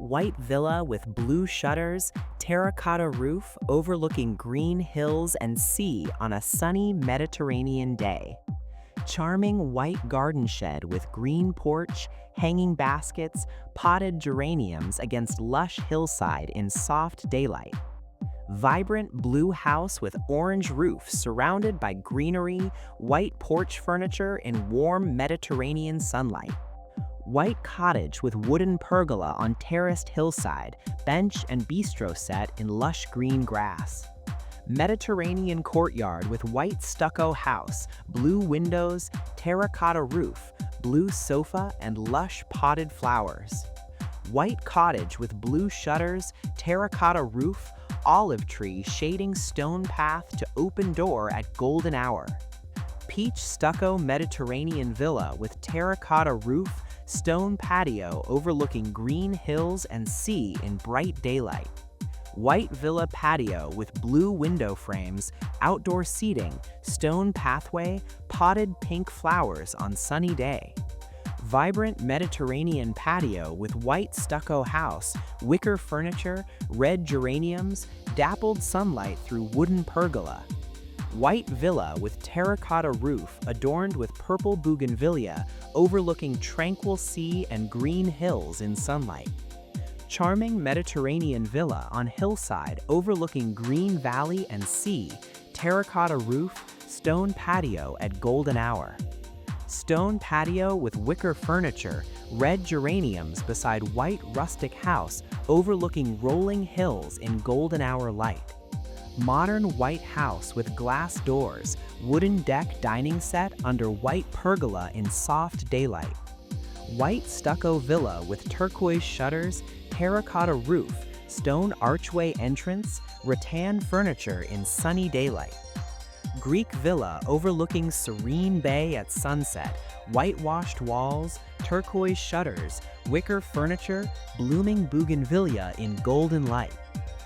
White villa with blue shutters, terracotta roof overlooking green hills and sea on a sunny Mediterranean day. Charming white garden shed with green porch, hanging baskets, potted geraniums against lush hillside in soft daylight. Vibrant blue house with orange roof surrounded by greenery, white porch furniture in warm Mediterranean sunlight. White cottage with wooden pergola on terraced hillside, bench and bistro set in lush green grass. Mediterranean courtyard with white stucco house, blue windows, terracotta roof, blue sofa and lush potted flowers. White cottage with blue shutters, terracotta roof, olive tree shading stone path to open door at golden hour. Peach stucco Mediterranean villa with terracotta roof, stone patio overlooking green hills and sea in bright daylight. White villa patio with blue window frames, outdoor seating, stone pathway, potted pink flowers on sunny day. Vibrant Mediterranean patio with white stucco house, wicker furniture, red geraniums, dappled sunlight through wooden pergola. White villa with terracotta roof adorned with purple bougainvillea overlooking tranquil sea and green hills in sunlight. Charming Mediterranean villa on hillside overlooking green valley and sea, terracotta roof, stone patio at golden hour. Stone patio with wicker furniture, red geraniums beside white rustic house overlooking rolling hills in golden hour light. Modern white house with glass doors, wooden deck dining set under white pergola in soft daylight. White stucco villa with turquoise shutters, terracotta roof, stone archway entrance, rattan furniture in sunny daylight. Greek villa overlooking serene bay at sunset, whitewashed walls, turquoise shutters, wicker furniture, blooming bougainvillea in golden light.